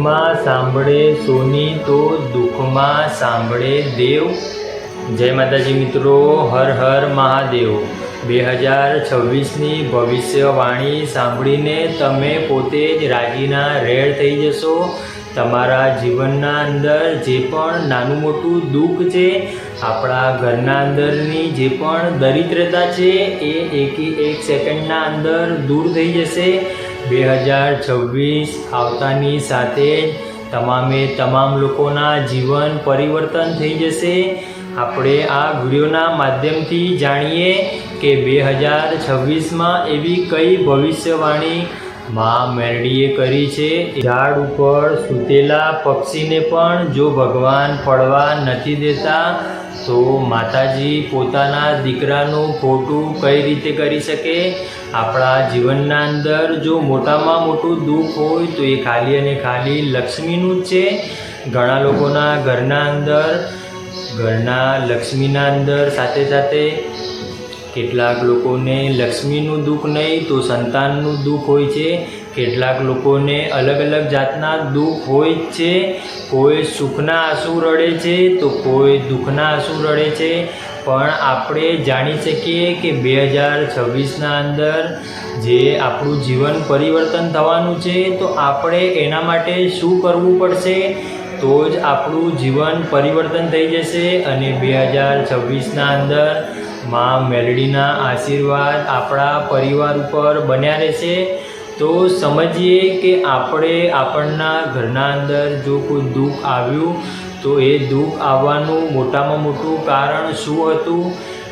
સુખમાં સાંભળે સોની તો દુઃખમાં સાંભળે દેવ। જય માતાજી મિત્રો, હર હર મહાદેવ। 2026ની ભવિષ્યવાણી સાંભળીને તમે પોતે જ રાજીના રેડ થઈ જશો। તમારા જીવનના અંદર જે પણ નાનું મોટું દુઃખ છે, આપણા ઘરના અંદરની જે પણ દરિદ્રતા છે એ એક સેકન્ડના અંદર દૂર થઈ જશે। 2026 આવતાની સાથે તમામે તમામ લોકોના જીવન પરિવર્તન થઈ જશે। આપણે આ વિડીયોના માધ્યમથી જાણીએ કે 2026માં એવી કઈ ભવિષ્યવાણી માં મેરડીએ કરી છે। ઝાડ ઉપર સૂતેલા પક્ષીને પણ જો ભગવાન પડવા નથી દેતા તો માતાજી પોતાના દીકરાનું ખોટું કઈ રીતે કરી શકે। આપણા જીવનના અંદર જો મોટામાં મોટું દુઃખ હોય તો એ ખાલી અને ખાલી લક્ષ્મીનું જ છે। ઘણા લોકોના ઘરના લક્ષ્મીના અંદર સાથે સાથે કેટલાક લોકોને લક્ષ્મીનું દુઃખ નહીં તો સંતાનનું દુઃખ હોય છે। કેટલાક લોકોને અલગ અલગ જાતના દુઃખ હોય જ છે। કોઈ સુખના આંસુ રડે છે તો કોઈ દુઃખના આંસુ રડે છે। પણ આપણે જાણી શકીએ કે 2026ના અંદર જે આપણું જીવન પરિવર્તન થવાનું છે તો આપણે એના માટે શું કરવું પડશે તો જ આપણું જીવન પરિવર્તન થઈ જશે। અને 2026ના અંદર માં મેલડીના આશીર્વાદ આપણા પરિવાર ઉપર બન્યા રહેશે। તો સમજીએ કે આપણના ઘરના અંદર જો કોઈ દુઃખ આવ્યું તો એ દુઃખ આવવાનું મોટામાં મોટું કારણ શું હતું,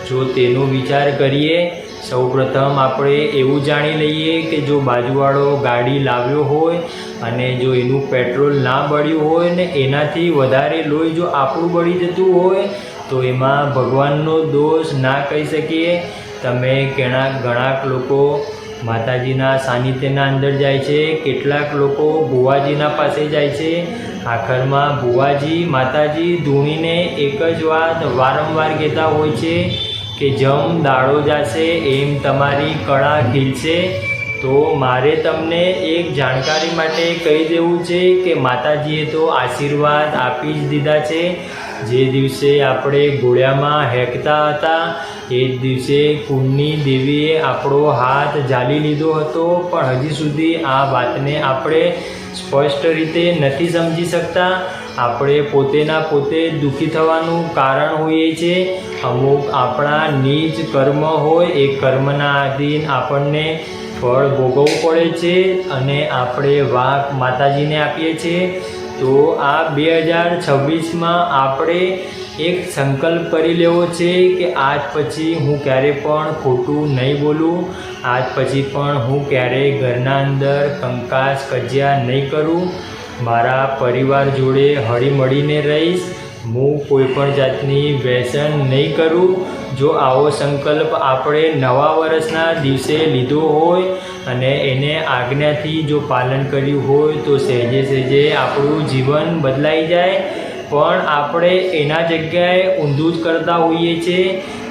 જો તેનો વિચાર કરીએ। સૌપ્રથમ આપણે એવું જાણી લઈએ કે જો બાજુવાળો ગાડી લાવ્યો હોય અને જો એનું પેટ્રોલ ના બળ્યું હોય ને એનાથી વધારે લોહી જો આપણું બળી જતું હોય તો એમાં ભગવાનનો દોષ ના કહી શકીએ। તમે ઘણા લોકો માતાજીના સાનિધ્યના અંદર જાય છે, કેટલાક લોકો ભુવાજીના પાસે જાય છે। આખરમાં ભુવાજી માતાજી ધૂણીને એક જ વાત વારંવાર કહેતા હોય છે કે જેમ દાડો જશે એમ તમારી કળા ખીલશે। તો મારે તમને એક જાણકારી માટે કહી દેવું છે કે માતાજીએ તો આશીર્વાદ આપી જ દીધા છે। જે દિવસે આપણે ઘોડિયામાં હેંકતા હતા એ જ દિવસે કુળની દેવીએ આપણો હાથ ઝાલી લીધો હતો, પણ હજી સુધી આ વાતને આપણે સ્પષ્ટ રીતે નથી સમજી શકતા। આપણે પોતે દુઃખી થવાનું કારણ હોઈએ છીએ। અમુક આપણા નીચ કર્મ હોય એ કર્મના આધીન આપણને ફળ ભોગવવું પડે છે અને આપણે વાંક માતાજીને આપીએ છીએ। તો આ 2026માં આપણે એક સંકલ્પ કરી લેવો છે કે આજ પછી હું ક્યારે પણ ખોટું નહીં બોલું, આજ પછી પણ હું ક્યારેય ઘરના અંદર કંકાસ કજિયા નહીં કરું, મારા પરિવાર જોડે હળીમળીને રહીશ, હું કોઈ પણ જાતની વ્યસન નહીં કરું। જો આવો સંકલ્પ આપણે નવા વર્ષના દિવસે લીધો હોય અને એને આજ્ઞાથી જો પાલન કર્યું હોય તો સહેજે આપણું જીવન બદલાઈ જાય। પણ આપણે એના જગ્યાએ ઊંધું જ કરતા હોઈએ છીએ।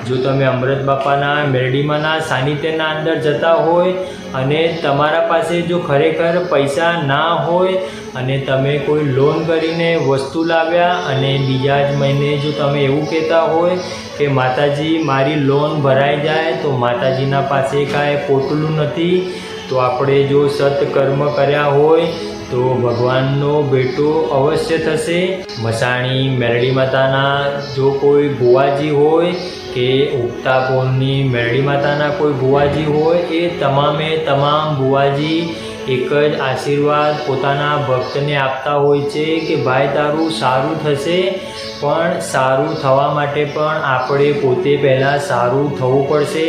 જો તમે અમૃત બાપાના મેરડીમાંના સાનિધ્યના અંદર જતા હોય અને તમારા પાસે જો ખરેખર પૈસા ના હોય અને તમે કોઈ લોન કરીને વસ્તુ લાવ્યા અને બીજા જ મહિને જો તમે એવું કહેતા હોય કે માતાજી મારી લોન ભરાઈ જાય તો માતાજીના પાસે કાંઈ પોટલું નથી, તો આપણે જો સત્કર્મ કર્યા હોય તો ભગવાનનો ભેટો અવશ્ય થશે। મસાણી મેરડી માતાના જો કોઈ ભુવાજી હોય કે ઉગતા પોળની મેરડી માતાના કોઈ ભુવાજી હોય એ તમામે તમામ ભુવાજી એક જ આશીર્વાદ પોતાના ભક્તને આપતા હોય છે કે ભાઈ તારું સારું થશે। પણ સારું થવા માટે પણ આપણે પોતે પહેલાં સારું થવું પડશે।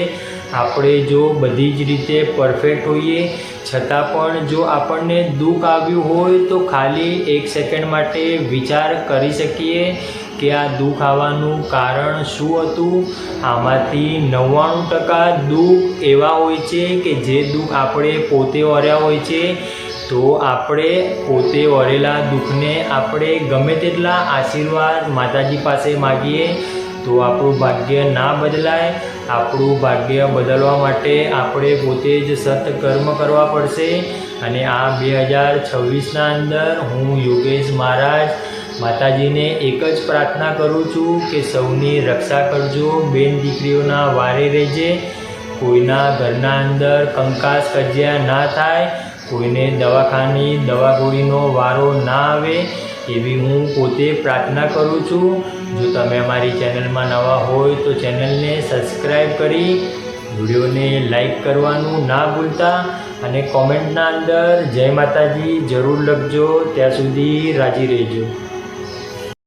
આપણે જો બધી જ રીતે પરફેક્ટ હોઈએ છતાં પણ જો આપણને દુઃખ આવ્યું હોય તો ખાલી એક સેકન્ડ માટે વિચાર કરી શકીએ કે આ દુઃખ આવવાનું કારણ શું હતું। આમાંથી 99% દુઃખ એવા હોય છે કે જે દુઃખ આપણે પોતે ઓર્યા હોય છે। તો આપણે પોતે ઓરેલા દુઃખને આપણે ગમે તેટલા આશીર્વાદ માતાજી પાસે માગીએ તો આપણું ભાગ્ય ના બદલાય આપણું ભાગ્ય બદલવા માટે આપણે પોતે જ સત્કર્મ કરવા પડશે। અને આ 2026ના અંદર હું યોગેશ મહારાજ માતાજીને એક જ પ્રાર્થના કરું છું કે સૌની રક્ષા કરજો, બેન દીકરીઓના વારે રહેજે, કોઈના ઘરના અંદર કંકાસ કજિયા ના થાય, કોઈને દવાખાની દવા ગોળીનો વારો ના આવે, એવી હું પોતે પ્રાર્થના કરું છું। જો તમે અમારી ચેનલમાં નવા હોય તો ચેનલને સબસ્ક્રાઈબ કરી વિડીયોને લાઈક કરવાનું ના ભૂલતા અને કોમેન્ટના અંદર જય માતાજી જરૂર લખજો। ત્યાં સુધી રાજી રહેજો।